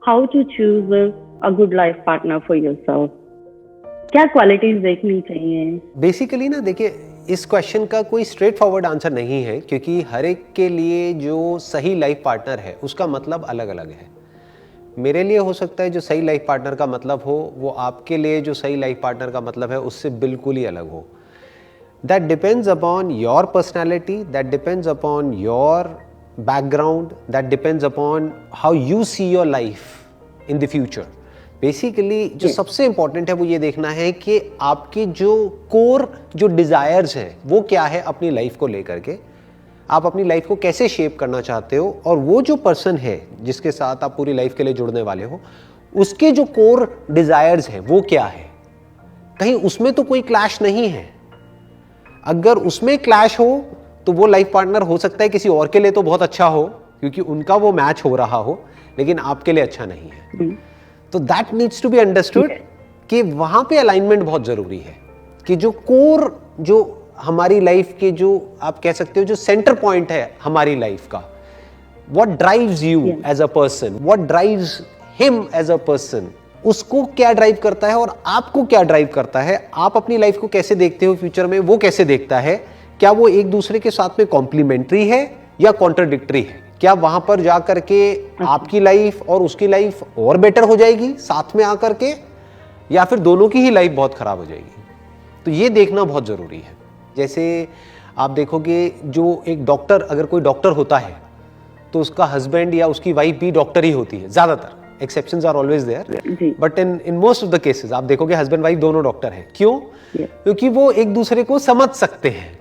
How to choose a good life partner for yourself? क्या qualities देखनी चाहिए? Basically ना देखिए, इस क्वेश्चन का कोई स्ट्रेट फॉरवर्ड आंसर नहीं है, क्योंकि हर एक के लिए जो सही लाइफ पार्टनर है उसका मतलब अलग अलग है। मेरे लिए हो सकता है जो सही लाइफ पार्टनर का मतलब हो, वो आपके लिए जो सही लाइफ पार्टनर का मतलब है उससे बिल्कुल ही अलग हो। That depends upon your personality, that depends upon your background, that depends upon how you see your life in the future. Basically जो सबसे इंपॉर्टेंट है वो ये देखना है कि आपकी जो कोर जो डिजायर्स हैं वो क्या है अपनी लाइफ को लेकर के, आप अपनी लाइफ को कैसे शेप करना चाहते हो, और वो जो पर्सन है जिसके साथ आप पूरी लाइफ के लिए जुड़ने वाले हो उसके जो कोर डिजायर्स हैं वो क्या है। कहीं उसमें तो कोई क्लैश नहीं है। अगर उसमें क्लैश हो तो वो लाइफ पार्टनर हो सकता है किसी और के लिए तो बहुत अच्छा हो, क्योंकि उनका वो मैच हो रहा हो, लेकिन आपके लिए अच्छा नहीं है। तो that needs to be understood कि वहां पे अलाइनमेंट बहुत जरूरी है, कि जो कोर जो हमारी लाइफ के जो आप कह सकते हो जो सेंटर पॉइंट है हमारी लाइफ का, what drives you as a person, what drives him as a person, उसको क्या ड्राइव करता है और आपको क्या ड्राइव करता है, आप अपनी लाइफ को कैसे देखते हो फ्यूचर में, वो कैसे देखता है, क्या वो एक दूसरे के साथ में कॉम्प्लीमेंट्री है या कॉन्ट्रडिक्टरी है, क्या वहां पर जाकर के आपकी लाइफ और उसकी लाइफ और बेटर हो जाएगी साथ में आकर के, या फिर दोनों की ही लाइफ बहुत खराब हो जाएगी। तो ये देखना बहुत जरूरी है। जैसे आप देखोगे जो एक डॉक्टर, अगर कोई डॉक्टर होता है तो उसका हस्बैंड या उसकी वाइफ भी डॉक्टर ही होती है, ज्यादातर, exceptions are always there, but in most of the cases आप देखोगे हस्बैंड वाइफ दोनों डॉक्टर हैं। क्यों? क्योंकि वो एक दूसरे को समझ सकते हैं।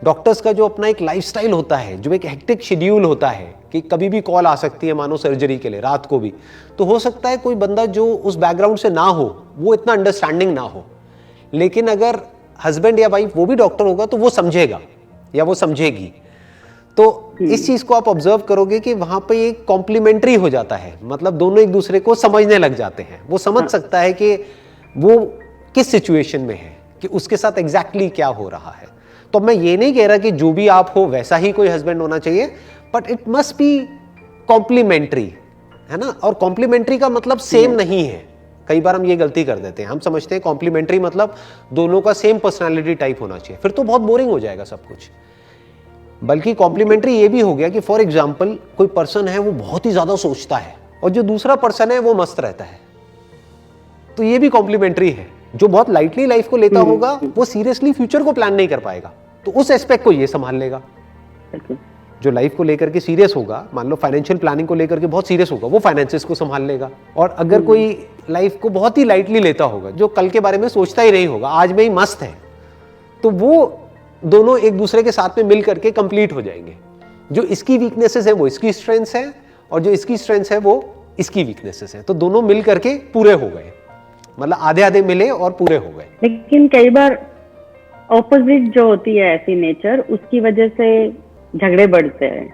डॉक्टर्स का जो अपना एक लाइफस्टाइल होता है, जो एक हेक्टिक शेड्यूल होता है कि कभी भी कॉल आ सकती है मानो सर्जरी के लिए रात को भी, तो हो सकता है कोई बंदा जो उस बैकग्राउंड से ना हो वो इतना अंडरस्टैंडिंग ना हो, लेकिन अगर हस्बैंड या वाइफ वो भी डॉक्टर होगा तो वो समझेगा या वो समझेगी। तो इस चीज को आप ऑब्जर्व करोगे कि वहां पे एक कॉम्प्लीमेंट्री हो जाता है, मतलब दोनों एक दूसरे को समझने लग जाते हैं। वो समझ सकता है कि वो किस सिचुएशन में है, कि उसके साथ एग्जैक्टली क्या हो रहा है। तो मैं ये नहीं कह रहा कि जो भी आप हो वैसा ही कोई हस्बैंड होना चाहिए, but it must be complementary, है ना। और कॉम्प्लीमेंट्री का मतलब सेम नहीं है। कई बार हम ये गलती कर देते हैं, हम समझते हैं कॉम्प्लीमेंट्री मतलब दोनों का सेम पर्सनालिटी टाइप होना चाहिए, फिर तो बहुत बोरिंग हो जाएगा सब कुछ। बल्कि कॉम्प्लीमेंट्री ये भी हो गया कि फॉर एग्जाम्पल कोई पर्सन है वो बहुत ही ज्यादा सोचता है और जो दूसरा पर्सन है वो मस्त रहता है, तो ये भी कॉम्प्लीमेंट्री है। जो बहुत लाइटली लाइफ को लेता होगा वो सीरियसली फ्यूचर को प्लान नहीं कर पाएगा, तो उस एस्पेक्ट को ये संभाल लेगा। जो लाइफ को लेकर के सीरियस होगा, मान लो फाइनेंशियल प्लानिंग को लेकर के बहुत सीरियस होगा, वो फाइनेंसेस को संभाल लेगा। और अगर कोई लाइफ को बहुत ही लाइटली लेता होगा, जो कल के बारे में सोचता ही नहीं होगा, आज में ही मस्त है, तो वो दोनों एक दूसरे के साथ में मिल करके कंप्लीट हो जाएंगे। जो इसकी वीकनेसेस है वो इसकी स्ट्रेंथ्स है, और जो इसकी स्ट्रेंथ्स है वो इसकी वीकनेसेस है, तो दोनों मिल करके पूरे हो गए, मतलब आधे आधे मिले और पूरे हो गए। लेकिन कई बार ऑपोजिट जो होती है ऐसी नेचर, उसकी वजह से झगड़े बढ़ते हैं।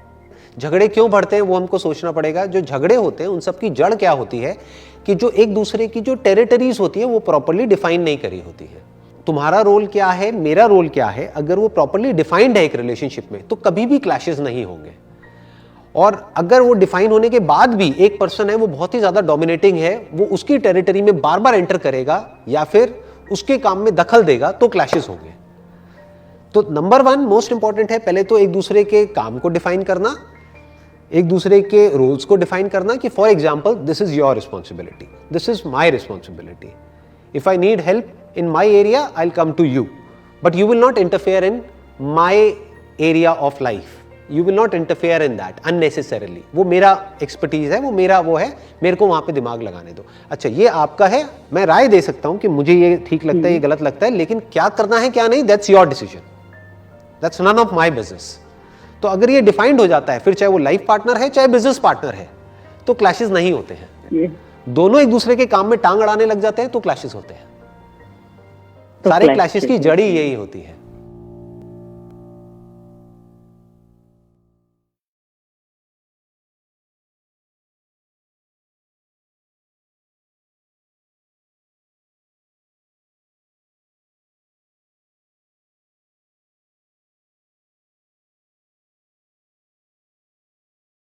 झगड़े क्यों बढ़ते हैं वो हमको सोचना पड़ेगा। जो झगड़े होते हैं उन सब की जड़ क्या होती है कि जो एक दूसरे की जो टेरिटरीज होती है वो प्रॉपर्ली डिफाइन नहीं करी होती है। तुम्हारा रोल क्या है, मेरा रोल क्या है, अगर वो प्रॉपर्ली डिफाइंड है एक रिलेशनशिप में, तो कभी भी क्लैशेस नहीं होंगे। और अगर वो डिफाइन होने के बाद भी एक पर्सन है वो बहुत ही ज्यादा डोमिनेटिंग है, वो उसकी टेरिटरी में बार बार एंटर करेगा या फिर उसके काम में दखल देगा, तो क्लैशेस होंगे। तो नंबर 1 मोस्ट इंपॉर्टेंट है, पहले तो एक दूसरे के काम को डिफाइन करना, एक दूसरे के रोल्स को डिफाइन करना कि for example this is your responsibility, this is my responsibility, if I need help in my area I'll come to you, but you will not interfere in my area of life, you will not interfere in that unnecessarily। वो मेरा expertise है, वो मेरा वो है, मेरे को वहां पे दिमाग लगाने दो। अच्छा ये आपका है, मैं राय दे सकता हूं कि मुझे ये ठीक लगता है, ये गलत लगता है, लेकिन क्या करना है क्या नहीं, that's your decision, that's none of my business. तो अगर ये डिफाइंड हो जाता है, फिर चाहे वो लाइफ पार्टनर है चाहे बिजनेस पार्टनर है, तो क्लैशेस नहीं होते हैं। दोनों एक दूसरे के काम में टांग अड़ाने लग जाते हैं तो क्लैशेस होते हैं। सारे क्लैशेस की जड़ ही यही होती है।